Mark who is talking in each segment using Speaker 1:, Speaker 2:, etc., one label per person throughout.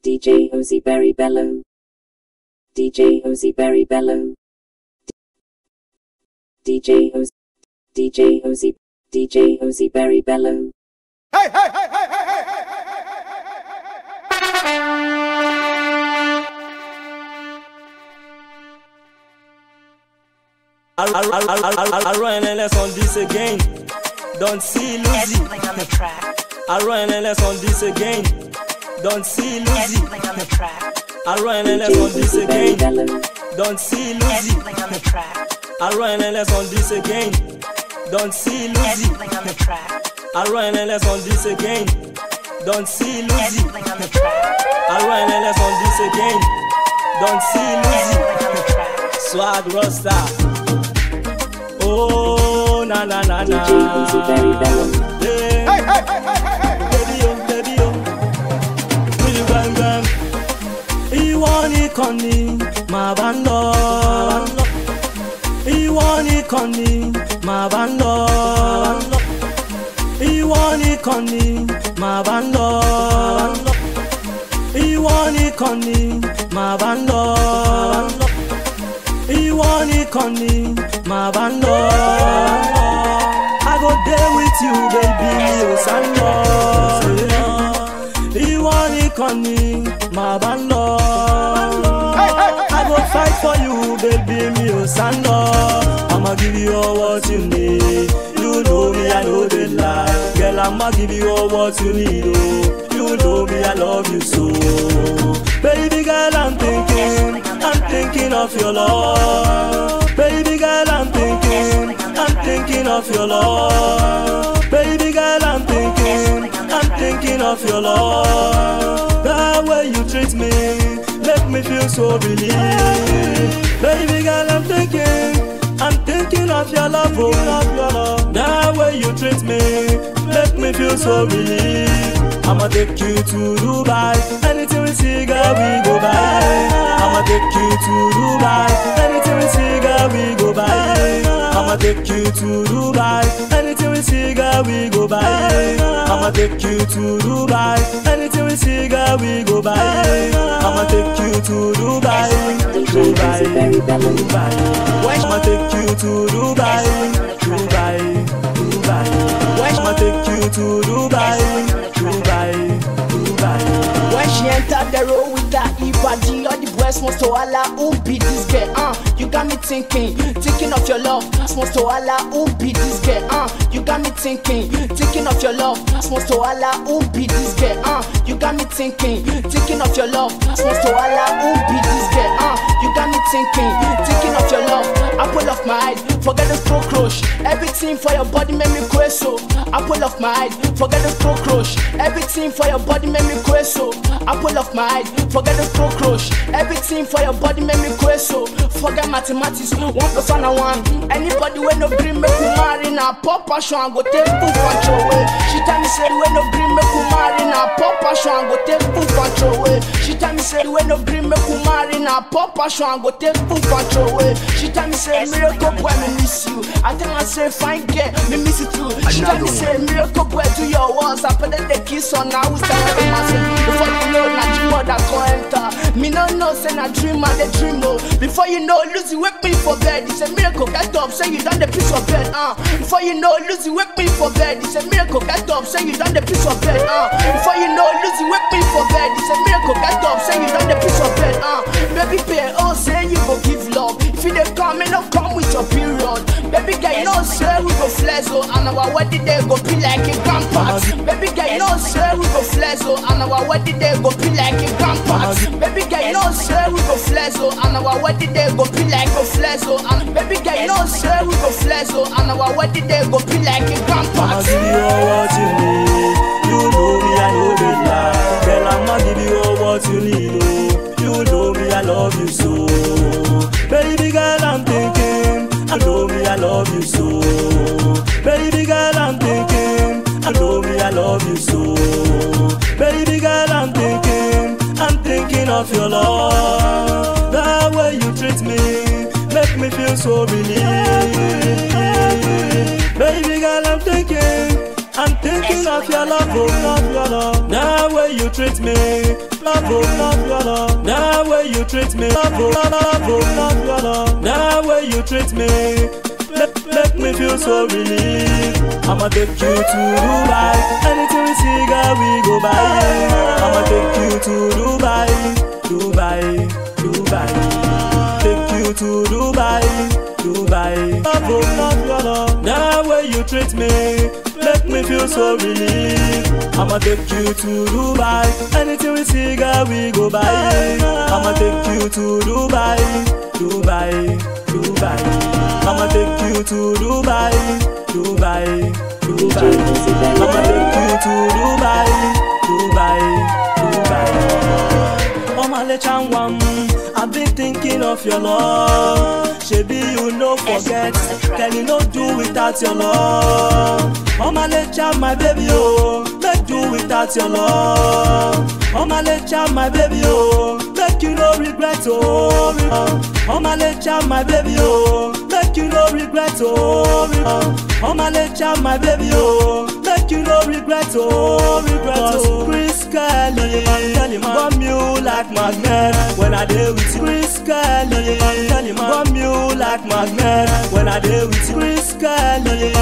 Speaker 1: DJ Ozzy Berry Bello. DJ Ozzy Berry Bello. DJ Ozzy. DJ Ozzy. DJ Ozzy Berry Bello.
Speaker 2: Hey, hey, hey, hey, hey, hey, hey,
Speaker 3: I run LS on this again. Don't see Lucy. I run LS on this again. Don't see Lucy. I run LS on this again. Don't see Lucy. I run LS on this again. Don't see Lucy. I run LS on this again. Don't see Lucy. I run LS on this again. Don't see Lucy. Swag Rasta. Oh, na na na na.
Speaker 1: DJ Ozzy Berry Bello.
Speaker 3: Yeah.
Speaker 2: hey, hey, hey, hey, hey.
Speaker 3: Baby oh, baby oh. Will you bang bang? Ìwọ nìkan ni màá bá ń lọ. Ìwọ nìkan ni màá bá ń lọ. Ìwọ nìkan ni màá bá ń lọ. Ìwọ nìkan ni màá bá ń lọ. Ìwọ nìkan ni màá bá ń lọ. I go there with you baby o san lọ. Ìwọ nìkan ni màá bá ń lọ. I go fight for you baby mi o san lọ. I'ma give you all what you need. You know me, I know the lie. Girl, I'ma give you all what you need, oh. You know me, I love you so. Baby girl, I'm thinking of your love. Baby girl, I'm thinking of your love. Baby girl, I'm thinking of your love. The way you treat me, make me feel so relieved. Baby girl, I'm thinking of your love, oh, of your love. The way you treat me, make me feel so relieved. I'ma take you to Dubai. Anything we see, girl, we go buy. I'ma take you to Dubai. Anything we see, girl, we go buy. I'ma take you to Dubai. Anything we see, girl, we go buy. I'ma take you to Dubai. Anything we see, girl, we go buy. I'ma take you to Dubai. Dubai, Dubai. I'ma take you to Dubai. Dubai, Dubai. I'ma take you to Dubai. Dubai, Dubai.
Speaker 4: When she entered the road with that Ibadi, all the boys want to holla, who be this girl? You got me thinking of your love. Want to holla, who be this girl? You got me thinking of your love. Want to holla, who be this girl? You got me thinking of your love. Want to holla, who be this girl? You got me thinking of your love. Apple of my eye, forget the cockroach. Everything for your body make me queso. Apple of my eye, forget the cockroach. Everything for your body make me queso. Apple of my eye, forget the cockroach. Everything for your body make me queso. Forget mathematics, 1 + 1 = 1. Anybody when no bring me kumari na pop passion go take full control away. She tell me say when no bring me kumari na pop passion go take full control away. She tell me say when no bring me kumari na pop passion go take full control away. She tell me say miracle boy me miss you. I tell her say fine girl me miss you too. She tell me say miracle boy do your words. I put the kiss on now we start the massive. Before you know na dream that go enter. Me no know say na dream and the dream oh. Before you know Lucy wake me for bed. It's a miracle get up say you done the piece of bed Before you know Lucy wake me for bed. It's a miracle get up say you done the piece of bed Before you know Lucy wake me for bed. It's a miracle get up say you done the piece of bed Baby pay oh say you go give love. If you dey come me no come with your period. Baby girl you know say we go flex oh. And our wedding day go be like a grandpa's. Baby girl you know say we go flex oh. And our wedding day go be like a grandpa's. Baby girl you know say we go flex oh. And our wedding day go be like a flex oh. And baby girl you know say we go flex oh. And our wedding day go be like a grandpa's.
Speaker 3: I'ma give you all what you need. You know me, I know the lie. Girl, I'ma give you all what you need, oh. You know me, I love you so. Baby girl, I'm thinking. You know me, I love you so. Baby girl, I'm thinking. You know me, I love you so. Baby girl, I'm thinking of your love. The way you treat me, make me feel so relieved. Baby girl, I'm thinking I'm thinking of your love, oh, love your love. Now way you treat me, love, oh, love your love. Now way you treat me, love, oh, love your love. Now way you treat me, make me feel so relieved. I'ma take you to Dubai. Anything we see, girl, we go buy. I'ma take you to Dubai, Dubai, Dubai. Take you to Dubai, Dubai. Love, oh, love your love. Now way you treat me, make me feel so relieved. I'ma take you to Dubai. Anything we see, girl, we go buy. I'ma take you to Dubai, Dubai, Dubai. I'ma take you to Dubai, Dubai, Dubai. I'ma take you to Dubai, Dubai, Dubai. Oh my Changwam, I've been thinking of your love. Shebi you no forget, can you not do without your love? Oh my Lecha, my baby, oh, make do without your love. Oh my Lecha, my baby, oh, make you no regret, oh. Oh my Lecha, my baby, oh, make you no regret, oh. Oh my Lecha, my baby, oh, make you no regret, oh. Chris Kelly, bomb you like magnet when I deal with you. Chris Kelly, bomb you like magnet when I deal with you. Chris Kelly,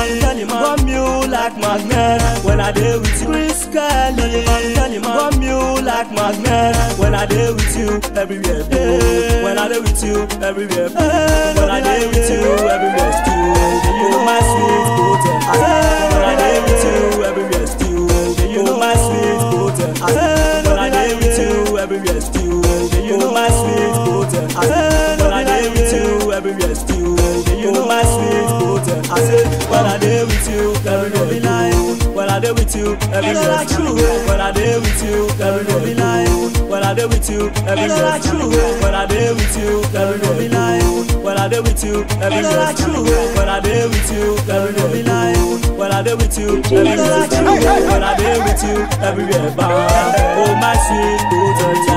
Speaker 3: bomb you like magnet when I deal with you. Chris Kelly, bomb you like magnet when I deal with you everywhere. When I deal with you everywhere. When I deal with you everywhere still. You know my sweet potent. When I deal with you everywhere still. You know my sweet potent. When I deal with you everywhere still. You know my sweet potent. When I deal with you everywhere still. You know my sweet potent. I say when I deal with you everywhere. When I deal with you everywhere true. When I deal with you everywhere. When I deal with you everywhere true. When I deal with you everywhere. When I deal with you everywhere true. When I deal with you everywhere. When I deal with you everywhere true. When I deal with you everywhere bound. Oh my sweet potent.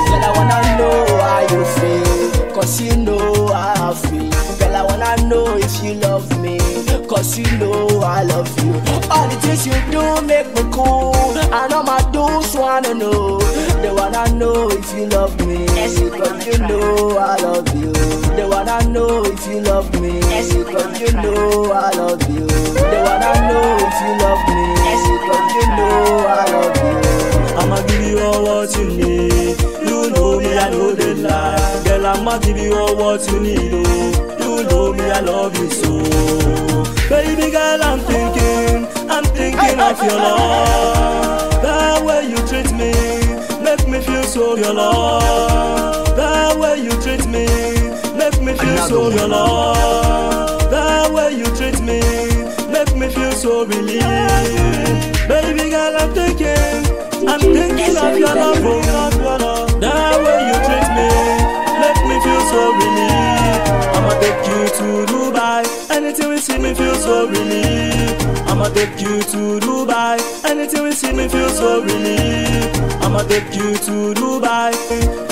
Speaker 4: Girl, I wanna know how you feel, cause you know how I feel. Girl, I wanna know if you love me, cause you know I love you. All the things you do make me cool, and all my dudes wanna know. They wanna know if you love me, cause you know I love you. They wanna know if you love me, cause you know I love you. They wanna know if you love me, cause you know I love you.
Speaker 3: I'ma give you all what you need. You know me, I know the lie. Girl, I'ma give you all what you need, oh. You know me, I love you so. Baby girl, I'm thinking of your love. That way you treat me, make me feel so your love. That way you treat me, make me feel so your love. That way you treat me, make me feel so relieved. Baby girl, I'm thinking of your love, oh, of your love. That way you treat me, make me feel so relieved. I'ma take you to Dubai. Anything we see me feel so relieved. I'ma take you to Dubai. Anything we see me feel so relieved. I'ma take you to Dubai.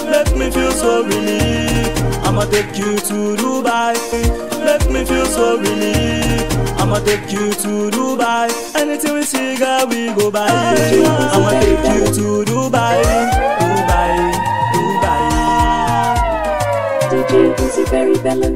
Speaker 3: Make me feel so relieved. I'ma take you to Dubai. Make me feel so relieved. I'ma take you to Dubai. Anything we see, girl, we go buy. I'ma take you to Dubai, Dubai, Dubai.
Speaker 1: DJ Uzi Berry Bello.